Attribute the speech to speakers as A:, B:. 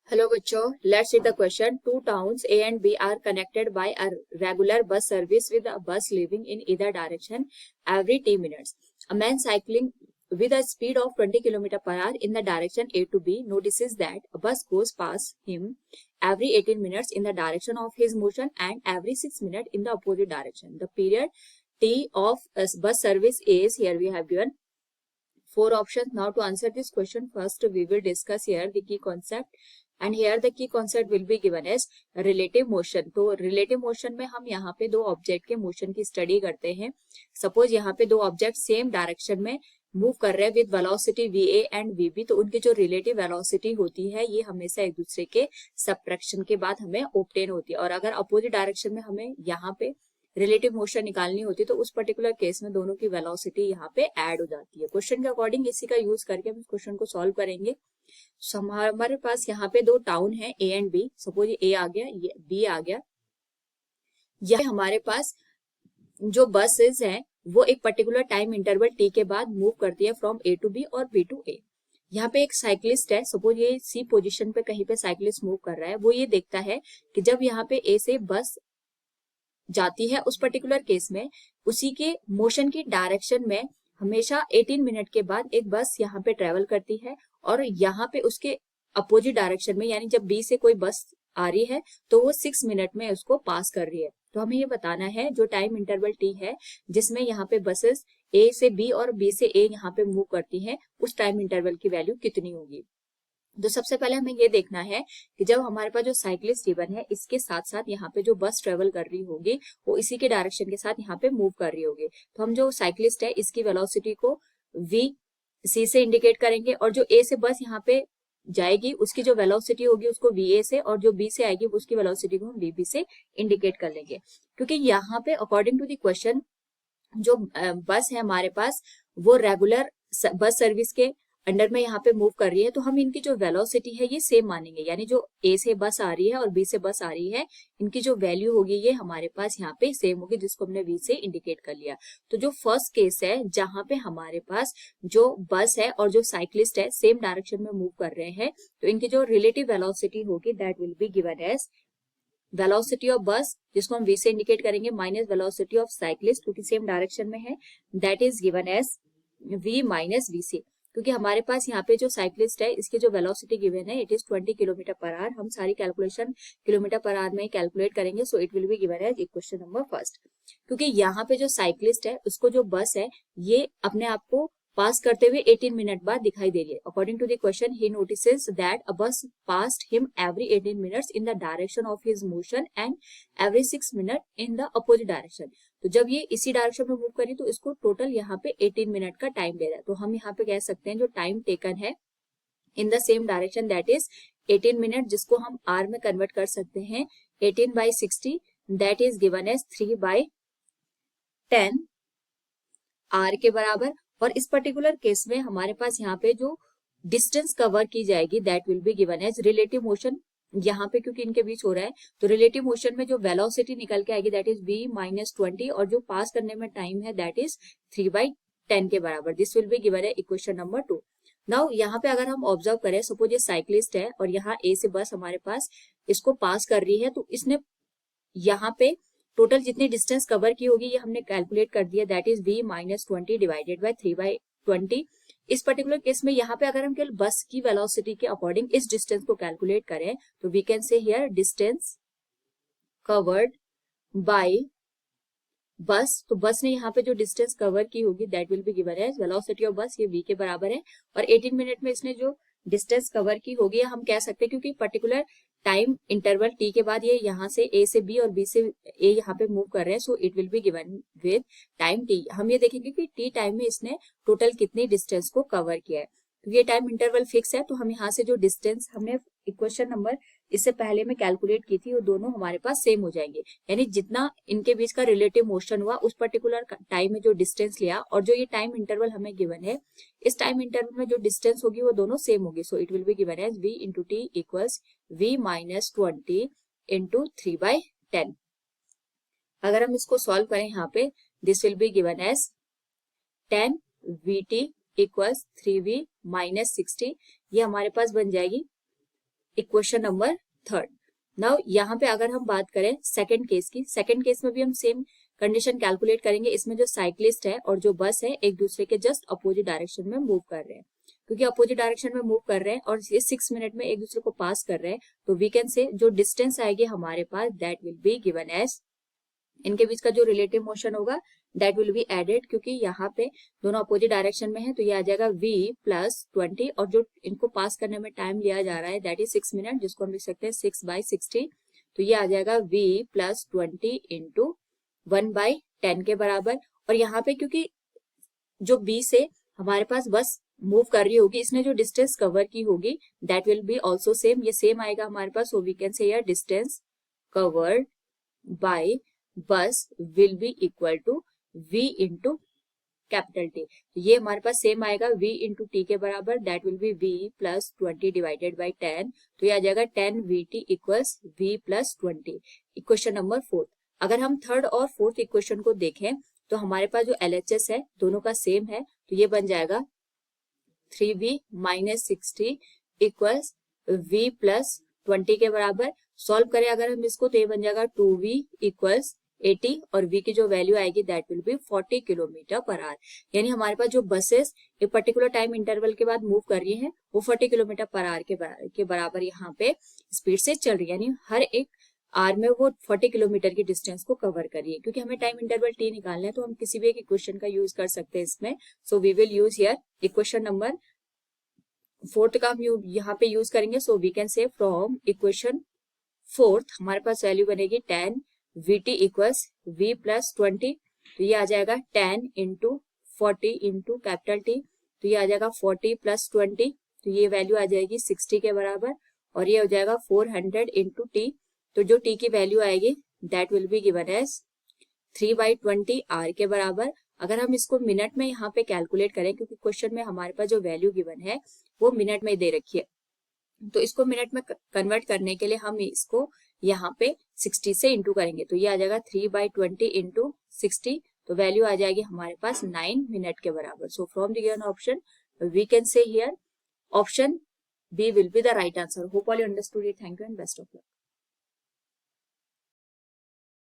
A: Hello बच्चों, let's read the question. Two towns A and B are connected by a regular bus service with a bus leaving in either direction every 10 minutes. A man cycling with a speed of 20 km per hour in the direction A to B notices that a bus goes past him every 18 minutes in the direction of his motion and every 6 minutes in the opposite direction. The period T of bus service is, here we have given 4 options. Now to answer this question, first we will discuss here the key concept. And here the key concept will be given as relative motion. तो relative motion में हम यहाँ पे दो object के motion की study करते हैं. सपोज यहाँ पे दो ऑब्जेक्ट सेम डायरेक्शन में मूव कर रहे हैं with velocity VA and VB, तो उनकी जो रिलेटिव वेलोसिटी होती है ये हमेशा एक दूसरे के सबट्रैक्शन के बाद हमें ऑब्टेन होती है. और अगर अपोजिट डायरेक्शन में हमें यहाँ पे रिलेटिव मोशन निकालनी होती है तो उस पर्टिकुलर केस में दोनों की वेलोसिटी यहाँ पे ऐड हो जाती है. क्वेश्चन के अकॉर्डिंग इसी का यूज करके हम इस क्वेश्चन को सॉल्व करेंगे. हमारे पास यहाँ पे दो टाउन है A and B. Suppose A आ गया, ये B आ गया. यह हमारे पास जो बसेस हैं वो एक पर्टिकुलर टाइम इंटरवल T के बाद मूव करती है फ्रॉम A टू B और B टू A. यहाँ पे एक साइक्लिस्ट है. सपोज ये C पोजीशन पे कहीं पे साइक्लिस्ट मूव कर रहा है. वो ये देखता है कि जब यहाँ पे A से बस जाती है उस पर्टिकुलर केस में उसी के मोशन की डायरेक्शन में हमेशा 18 मिनट के बाद एक बस यहाँ पे ट्रेवल करती है और यहाँ पे उसके अपोजिट डायरेक्शन में, यानी जब B से कोई बस आ रही है तो वो 6 मिनट में उसको पास कर रही है. तो हमें ये बताना है जो टाइम इंटरवल T है जिसमें यहाँ पे बसेस A से B और B से A यहाँ पे मूव करती हैं, उस टाइम इंटरवल की वैल्यू कितनी होगी. तो सबसे पहले हमें ये देखना है कि जब हमारे पास जो साइक्लिस्ट गिवन है इसके साथ साथ यहाँ पे जो बस ट्रेवल कर रही होगी वो इसी के डायरेक्शन के साथ यहाँ पे मूव कर रही होगी. तो हम जो साइक्लिस्ट है इसकी वेलोसिटी को VC से इंडिकेट करेंगे और जो A से बस यहाँ पे जाएगी उसकी जो वेलोसिटी होगी उसको VA से, और जो B से आएगी उसकी वेलोसिटी को हम VB से इंडिकेट कर लेंगे. क्योंकि यहाँ पे अकॉर्डिंग टू द क्वेश्चन जो बस है हमारे पास वो रेगुलर बस सर्विस के अंडर में यहाँ पे मूव कर रही है, तो हम इनकी जो वेलोसिटी है ये सेम मानेंगे. यानी जो A से बस आ रही है और B से बस आ रही है इनकी जो वैल्यू होगी ये हमारे पास यहाँ पे सेम होगी, जिसको हमने V से इंडिकेट कर लिया. तो जो फर्स्ट केस है जहां पे हमारे पास जो बस है और जो साइक्लिस्ट है सेम डायरेक्शन में मूव कर रहे हैं तो इनकी जो रिलेटिव वेलोसिटी होगी that will be given as velocity of bus, जिसको हम V से इंडिकेट करेंगे, माइनस वेलोसिटी ऑफ साइक्लिस्ट क्योंकि सेम डायरेक्शन में है, that is given as V minus VC. क्योंकि हमारे पास यहाँ पे जो साइक्लिस्ट है इसकी जो वेलोसिटी गिवन है it is 20 kilometre per hour. हम सारी कैलकुलेशन किलोमीटर पर आवर में कैलकुलेट करेंगे, so it will be given as question number first. क्योंकि यहाँ पे जो साइक्लिस्ट है उसको जो बस है ये अपने आप को पास करते हुए 18 मिनट बाद दिखाई दे रही है. According to the question he notices that a bus passed him every 18 minutes in the direction of his motion and every 6 minute in the opposite direction. तो जब ये इसी डायरेक्शन में मूव करी तो इसको टोटल यहाँ पे 18 मिनट का टाइम दे रहा है. तो हम यहाँ पे कह सकते हैं जो टाइम टेकन है in the same direction that is 18 minute, जिसको हम आर में कन्वर्ट कर सकते हैं 18/60 that is given as 3/10 hour के बराबर. और इस पर्टिकुलर केस में हमारे पास यहाँ पे जो डिस्टेंस कवर की जाएगी that will be given as relative motion. यहाँ पे क्योंकि इनके बीच हो रहा है तो रिलेटिव मोशन में जो वेलोसिटी निकल के आएगी दैट इज V माइनस 20 और जो पास करने में टाइम है दैट इज 3/10 के बराबर. दिस विल बी गिवन है इक्वेशन नंबर 2. नाउ यहाँ पे अगर हम ऑब्जर्व करें, सपोज ये साइक्लिस्ट है और यहाँ A से बस हमारे पास इसको पास कर रही है, तो इसने यहाँ पे टोटल जितनी डिस्टेंस कवर की होगी ये हमने कैलकुलेट कर दिया that is V minus 20 divided by 3/20. इस पर्टिकुलर केस में यहाँ पे अगर हम केवल बस की वेलोसिटी के अकॉर्डिंग इस डिस्टेंस को कैलकुलेट करें तो we can say here distance covered by bus. तो बस ने यहाँ पे जो डिस्टेंस कवर की होगी that will be given as velocity of bus, ये V के बराबर है. और 18 मिनट में इसने जो डिस्टेंस कवर की होगी हम कह सकते हैं क्योंकि पर्टिकुलर टाइम इंटरवल T के बाद ये यहाँ से A से B और B से A यहाँ पे मूव कर रहे हैं, सो it will be given with time T. हम ये देखेंगे कि T टाइम में इसने टोटल कितनी डिस्टेंस को कवर किया है. तो ये टाइम इंटरवल फिक्स है तो हम यहाँ से जो डिस्टेंस हमने इक्वेशन नंबर इससे पहले में कैलकुलेट की थी वो दोनों हमारे पास सेम हो जाएंगे. यानी जितना इनके बीच का रिलेटिव मोशन हुआ उस पर्टिकुलर टाइम में जो डिस्टेंस लिया और जो ये टाइम इंटरवल हमें गिवन है इस टाइम इंटरवल में जो डिस्टेंस होगी वो दोनों सेम होगी. So it will be given as V into T equals V minus 20 into 3/10. अगर हम इसको सॉल्व करें यहाँ पे this will be given as 10 VT equals 3V minus 60. ये हमारे पास बन जाएगी इक्वेशन नंबर थर्ड। नाउ यहाँ पे अगर हम बात करें सेकंड केस की, सेकंड केस में भी हम सेम कंडीशन कैलकुलेट करेंगे। इसमें जो साइक्लिस्ट है और जो बस है एक दूसरे के जस्ट अपोजिट डायरेक्शन में मूव कर रहे हैं। क्योंकि अपोजिट डायरेक्शन में मूव कर रहे हैं और ये 6 मिनट में एक दूसरे को पास कर रहे हैं, तो वी कैन से जो डिस्टेंस आएगी हमारे पास that will be given as, इनके बीच का जो रिलेटिव मोशन होगा दैट विल बी एडेड, क्योंकि यहाँ पे दोनों अपोजिट डायरेक्शन में है, तो ये आ जाएगा v प्लस 20 और जो इनको पास करने में टाइम लिया जा रहा है दैट इज 6 मिनट, जिसको हम लिख सकते हैं 6/60। तो ये आ जाएगा v प्लस 20 इंटू 1/10 के बराबर। और यहाँ पे क्योंकि जो b से हमारे पास बस मूव कर रही होगी, इसने जो डिस्टेंस कवर की होगी that will be also same, ये सेम आएगा हमारे पास। सो वी कैन से यार distance covered by bus will be equal to v into capital T. ये हमारे पास सेम आएगा v इंटू टी के बराबर, that will be v plus 20 divided by 10। तो ये आ जाएगा 10 vt equals v plus 20। Equation number fourth. अगर हम थर्ड और फोर्थ इक्वेशन को देखें तो हमारे पास जो LHS है दोनों का सेम है, तो ये बन जाएगा 3v minus 60 equals v plus 20 के बराबर। सॉल्व करें अगर हम इसको तो ये बन जाएगा 2v इक्वल्स 80 और v की जो वैल्यू आएगी that will B 40 kilometre per our. यानी हमारे पास जो बसेस एक पर्टिकुलर टाइम इंटरवल के बाद मूव कर रही हैं वो 40 किलोमीटर पर आवर के बराबर यहाँ पे स्पीड से चल रही है, यानी हर एक आर में वो 40 किलोमीटर की डिस्टेंस को कवर कर रही है। क्योंकि हमें टाइम इंटरवल t निकालना है तो हम किसी भी एक इक्वेशन का यूज कर सकते हैं इसमें। So we will use here equation number fourth का हम यहाँ पे यूज करेंगे। So we can say from equation fourth हमारे पास वैल्यू बनेगी 10 vt इक्वल्स v प्लस 20। तो ये आ जाएगा 10 इंटू 40 इंटू कैपिटल टी, तो ये आ जाएगा 40 प्लस 20, तो ये वैल्यू आ जाएगी 60 के बराबर। और ये हो जाएगा 400 इंटू टी, तो जो टी की वैल्यू आएगी that will be given as 3/20 hour के बराबर। अगर हम इसको मिनट में यहाँ पे कैलकुलेट करें, क्योंकि क्वेश्चन में हमारे पास जो वैल्यू गिवन है वो मिनट में दे रखी है, तो इसको मिनट में कन्वर्ट करने के लिए हम इसको यहाँ पे 60 से इंटू करेंगे। तो ये आ जाएगा 3/20 इंटू 60, तो वैल्यू आ जाएगी हमारे पास 9 मिनट के बराबर। So from the given option we can say here option B will be the right answer. Hope all you understood it. Thank you and best of luck.